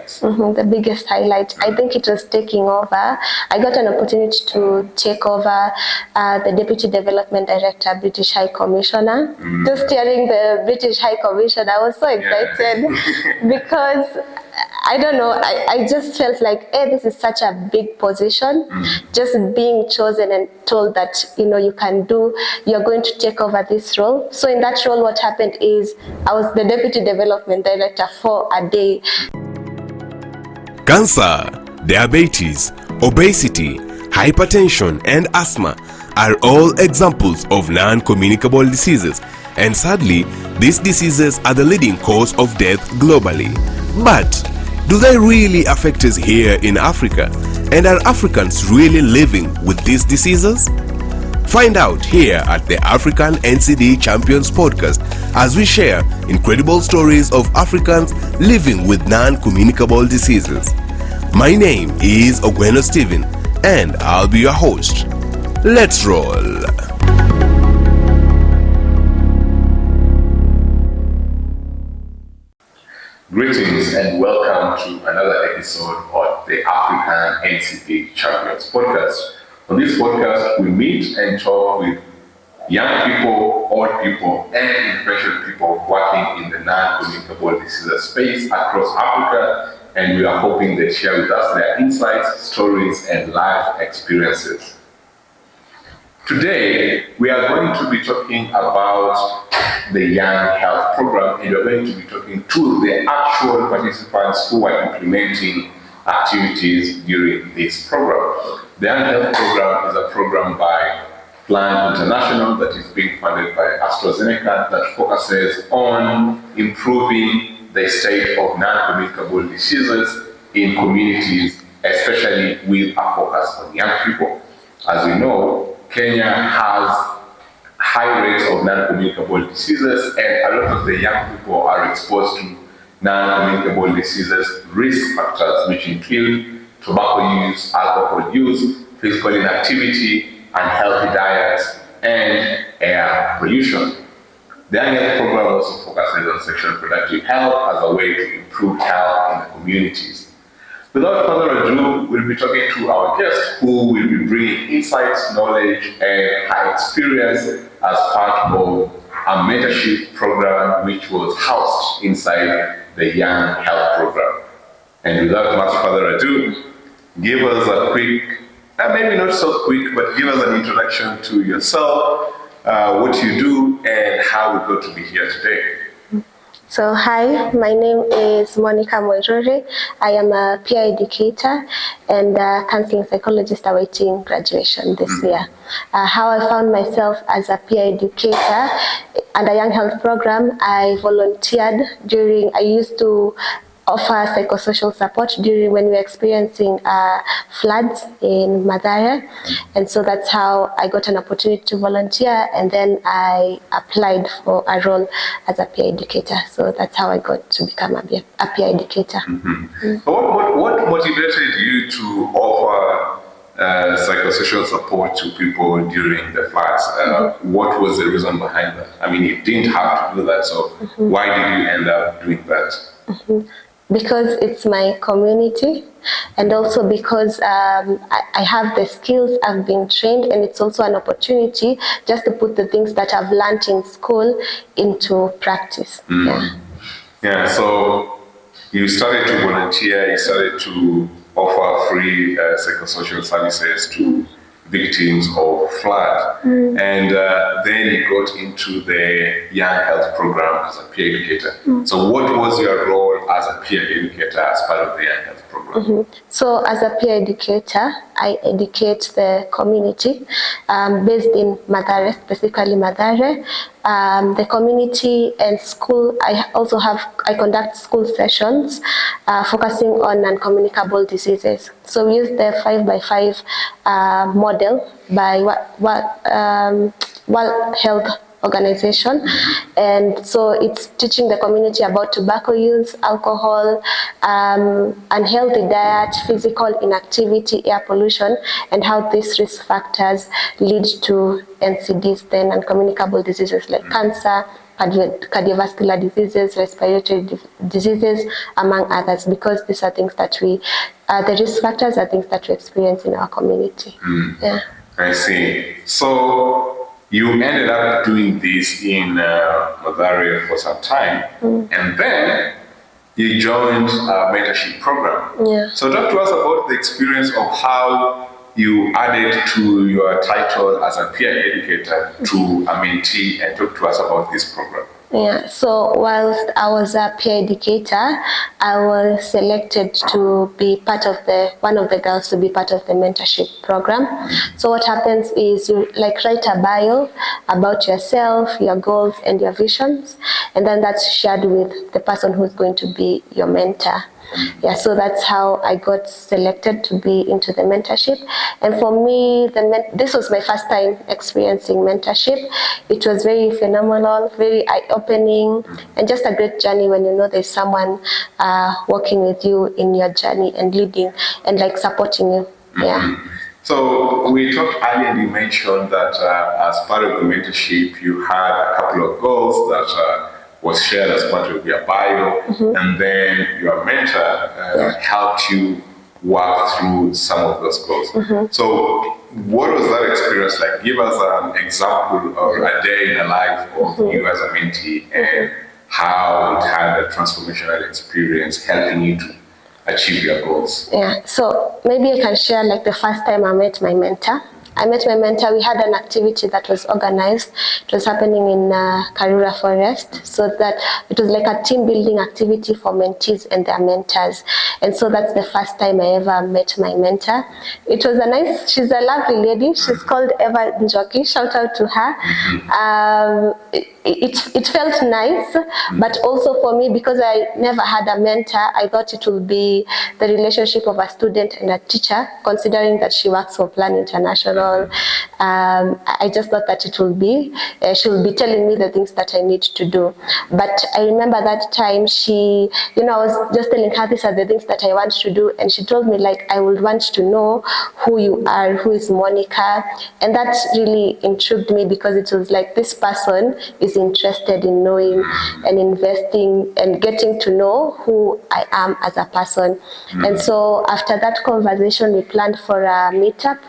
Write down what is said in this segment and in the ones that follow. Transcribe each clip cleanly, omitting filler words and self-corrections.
highlights? The biggest highlight, I think it was taking over. I got an opportunity to take over the Deputy Development Director, British High Commissioner. Just hearing the British High Commissioner, I was so excited because I don't know, I just felt like, hey, this is such a big position. Just being chosen and told that, you're going to take over this role. So in that role, what happened is I was the Deputy Development Director for a day. Cancer, diabetes, obesity, hypertension, and asthma are all examples of non-communicable diseases, and sadly, these diseases are the leading cause of death globally. But do they really affect us here in Africa? And are Africans really living with these diseases? Find out here at the African NCD Champions podcast as we share incredible stories of Africans living with non-communicable diseases. My name is Ogweno Stephen and I'll be your host. Let's roll. Greetings and welcome to another episode of the African NCD Champions podcast. On this podcast, we meet and talk with young people, old people, and influential people working in the non-communicable diseases space across Africa, and we are hoping they share with us their insights, stories, and life experiences. Today, we are going to be talking about the Young Health Program, and we're going to be talking to the actual participants who are implementing activities during this program. The Young Health Program is a program by Plan International that is being funded by AstraZeneca that focuses on improving the state of non-communicable diseases in communities, especially with a focus on young people. As we know, Kenya has high rates of non-communicable diseases, and a lot of the young people are exposed to non-communicable diseases risk factors, which include tobacco use, alcohol use, physical inactivity, unhealthy diet, and air pollution. The Young Health Program also focuses on sexual and reproductive health as a way to improve health in the communities. Without further ado, we'll be talking to our guest who will be bringing insights, knowledge, and her experience as part of a mentorship program which was housed inside the Young Health Program. And without much further ado, give us a quick, maybe not so quick, but give us an introduction to yourself, what you do, and how we got to be here today. So hi, my name is Monicah Muiruri. I am a peer educator and a counseling psychologist awaiting graduation this year. How I found myself as a peer educator and a Young Health Program, I volunteered I used to offer psychosocial support during when we were experiencing floods in Mathare, and so that's how I got an opportunity to volunteer, and then I applied for a role as a peer educator. So that's how I got to become a peer educator. What motivated you to offer psychosocial support to people during the floods? What was the reason behind that? I mean, you didn't have to do that, so why did you end up doing that? Because it's my community, and also because I have the skills, I've been trained, and it's also an opportunity just to put the things that I've learned in school into practice. Yeah, so you started to volunteer, you started to offer free psychosocial services to victims of flood, and then you got into the Young Health Program as a peer educator. So what was your role as a peer educator as part of the Young Health Program? So as a peer educator, I educate the community based in Mathare, specifically Mathare. The community and school, I conduct school sessions focusing on non-communicable diseases. So we use the 5x5 model by World Health Organization, and so it's teaching the community about tobacco use, alcohol, unhealthy diet, physical inactivity, air pollution, and how these risk factors lead to NCDs, then non-communicable diseases like cancer, cardiovascular diseases, respiratory diseases, among others, because these are things that the risk factors are things that we experience in our community. Yeah. I see. So you ended up doing this in Mathare for some time, and then you joined a mentorship program. Yeah. So talk to us about the experience of how you added to your title as a peer educator to a mentee, and talk to us about this program. Yeah, so whilst I was a peer educator, I was selected to be part of one of the girls to be part of the mentorship program. So what happens is you write a bio about yourself, your goals and your visions, and then that's shared with the person who's going to be your mentor. Yeah, so that's how I got selected to be into the mentorship. And for me, this was my first time experiencing mentorship. It was very phenomenal, very eye-opening, and just a great journey when you know there's someone working with you in your journey and leading and supporting you. Yeah. So we talked earlier, and you mentioned that as part of the mentorship, you had a couple of goals that was shared as part of your bio, and then your mentor helped you work through some of those goals. So what was that experience like? Give us an example or a day in the life of you as a mentee, and how it had a transformational experience helping you to achieve your goals. Yeah, so maybe I can share the first time I met my mentor. We had an activity that was organized. It was happening in Karura Forest. So that it was like a team building activity for mentees and their mentors. And so that's the first time I ever met my mentor. It was she's a lovely lady. She's called Eva Njoki. Shout out to her. It felt nice, but also for me, because I never had a mentor, I thought it would be the relationship of a student and a teacher, considering that she works for Plan International. I just thought that it will be, she will be telling me the things that I need to do. But I remember that time I was just telling her, these are the things that I want to do. And she told me I would want to know who you are, who is Monicah. And that really intrigued me, because it was this person is interested in knowing and investing and getting to know who I am as a person. And so after that conversation, we planned for a meetup,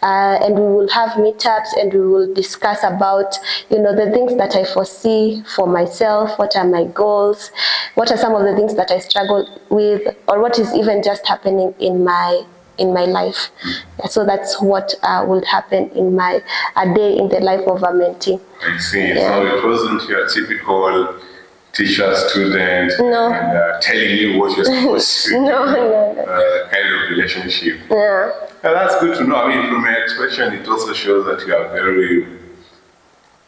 and we will have meetups and we will discuss about the things that I foresee for myself, what are my goals, what are some of the things that I struggle with, or what is even just happening in my life. So that's what would happen in a day in the life of a mentee. I see. Yeah. So it wasn't your typical teacher-student and telling you what you're supposed to do. No. Kind of relationship. Yeah. That's good to know. I mean, from your expression, it also shows that you are very,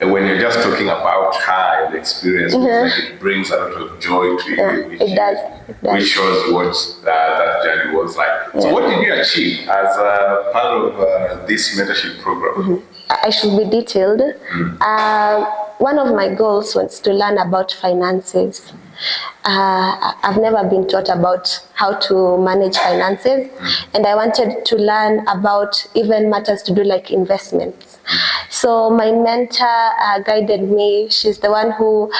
when you're just talking about her and the experience, it brings a lot of joy to you. It does. Which shows what that journey was like. So what did you achieve as a part of this mentorship program? I should be detailed. One of my goals was to learn about finances. I've never been taught about how to manage finances, and I wanted to learn about even matters to do investments. So my mentor guided me. She's the one who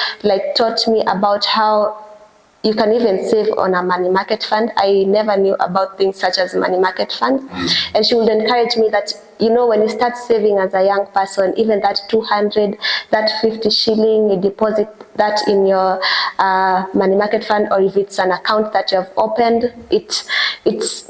taught me about how you can even save on a money market fund. I never knew about things such as money market funds. And she would encourage me that, when you start saving as a young person, even that 200, that 50 shilling, you deposit that in your money market fund, or if it's an account that you have opened, it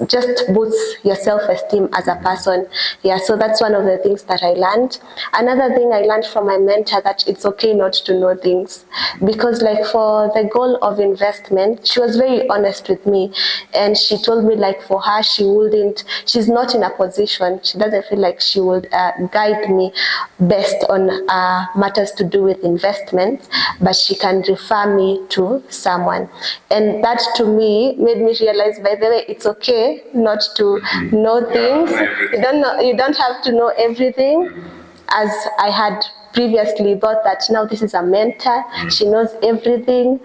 just boosts your self-esteem as a person. Yeah, so that's one of the things that I learned. Another thing I learned from my mentor, that it's okay not to know things, because for the goal of investment, she was very honest with me, and she told me for her, she's not in a position, she doesn't feel like she would guide me best on matters to do with investments, but she can refer me to someone. And that to me made me realize, by the way, it's okay not to know things. You don't have to know everything, as I had previously thought that now this is a mentor, she knows everything.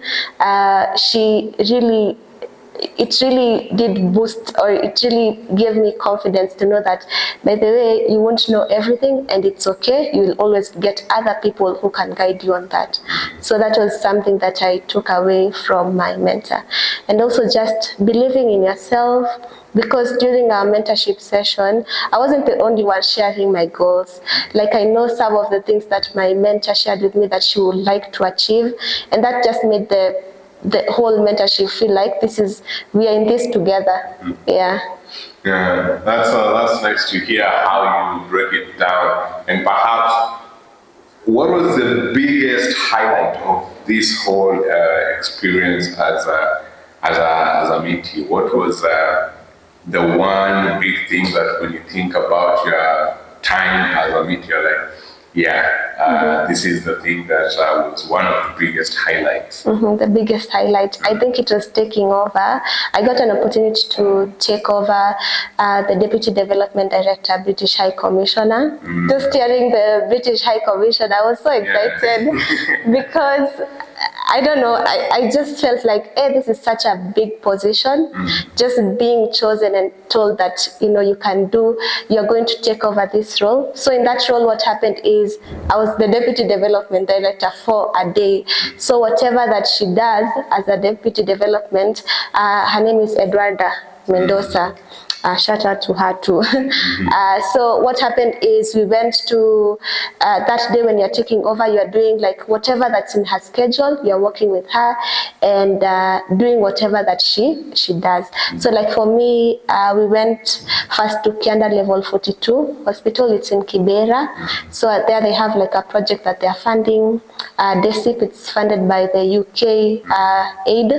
She really it really did boost, or it really gave me confidence to know that, by the way, you won't know everything, and it's okay. You will always get other people who can guide you on that. So that was something that I took away from my mentor. And also just believing in yourself, because during our mentorship session, I wasn't the only one sharing my goals. Like, I know some of the things that my mentor shared with me that she would like to achieve, and that just made the whole mentorship feel like we are in this together. Yeah. Yeah, that's nice to hear how you break it down. And perhaps, what was the biggest highlight of this whole experience as a mentee? What was the one big thing that when you think about your time as a mentee, you're like, yeah, this is the thing that was one of the biggest highlights. The biggest highlight, I think it was taking over. I got an opportunity to take over the Deputy Development Director, British High Commissioner. Just hearing the British High Commissioner, I was so excited because I don't know, I just felt like, hey, this is such a big position. Just being chosen and told that, you're going to take over this role. So in that role, what happened is I was the Deputy Development Director for a day. So whatever that she does as a Deputy Development, her name is Edwarda Mendoza. Shout out to her too. So what happened is we went to that day when you're taking over, you're doing like whatever that's in her schedule, you're working with her and doing whatever that she does. So like for me, we went first to Kianda Level 42 Hospital. It's in Kibera. So there they have like a project that they're funding. DESIP, it's funded by the UK aid.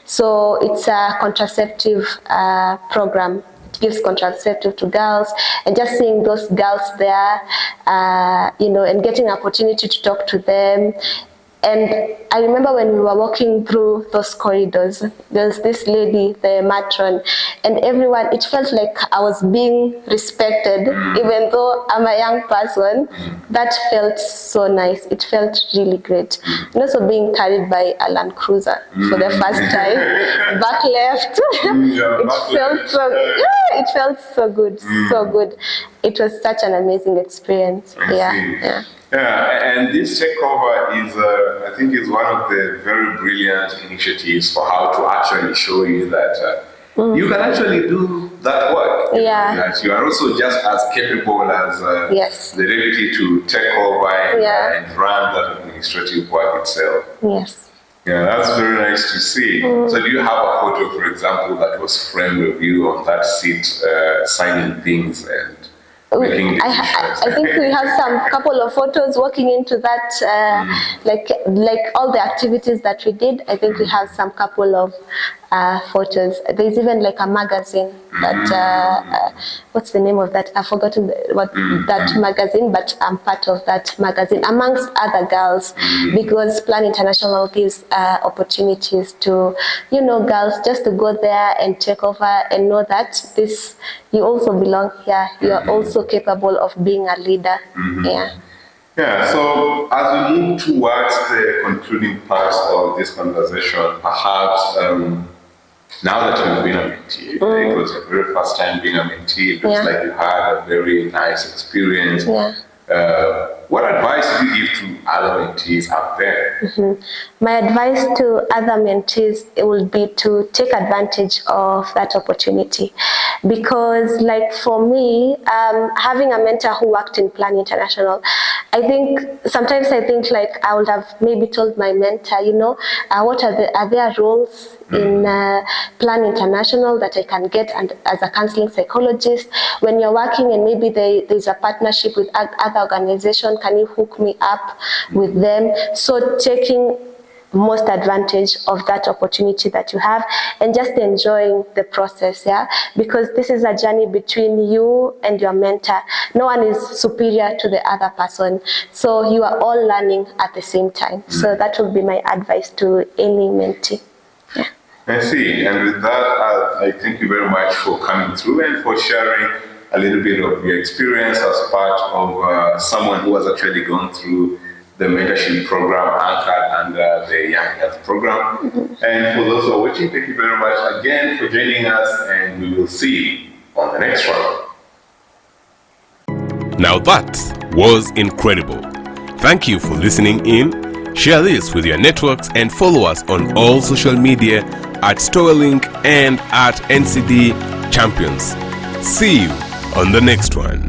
So it's a contraceptive program. Gives contraceptive to girls, and just seeing those girls there, and getting an opportunity to talk to them. And I remember when we were walking through those corridors, there's this lady, the matron, and everyone, it felt like I was being respected, even though I'm a young person. That felt so nice. It felt really great. And also being carried by a Land Cruiser for the first time, back left. It felt so good, so good. It was such an amazing experience. Yeah. Yeah, and this takeover is, I think, is one of the very brilliant initiatives for how to actually show you that you can actually do that work. Yeah. That you are also just as capable as the deputy to take over and run that administrative work itself. Yes. Yeah, that's very nice to see. So do you have a photo, for example, that was framed with you on that seat, signing things and I think we have some couple of photos walking into that, like all the activities that we did. I think we have some couple of photos. There's even like a magazine that, what's the name of that? I've forgotten that magazine, but I'm part of that magazine amongst other girls, because Plan International gives opportunities to, girls just to go there and take over and know that you also belong here. You are also capable of being a leader. Yeah, so as we move towards the concluding part of this conversation, perhaps now that you've been a mentee, it was your very first time being a mentee, it looks like you had a very nice experience. What advice do you give to other mentees out there? My advice to other mentees would be to take advantage of that opportunity, because like for me, having a mentor who worked in Plan International, sometimes I think like I would have maybe told my mentor, what are there roles in Plan International that I can get as a counseling psychologist? When you're working and maybe there's a partnership with other organizations, can you hook me up with them? So taking most advantage of that opportunity that you have and just enjoying the process, because this is a journey between you and your mentor. No one is superior to the other person, so you are all learning at the same time. So that would be my advice to any mentee. I see, and with that, I thank you very much for coming through and for sharing a little bit of your experience as part of someone who has actually gone through the mentorship program anchored under the Young Health program. And for those who are watching, thank you very much again for joining us, and we will see you on the next one. Now that was incredible. Thank you for listening in. Share this with your networks and follow us on all social media at StoryLink and at NCD Champions. See you on the next one.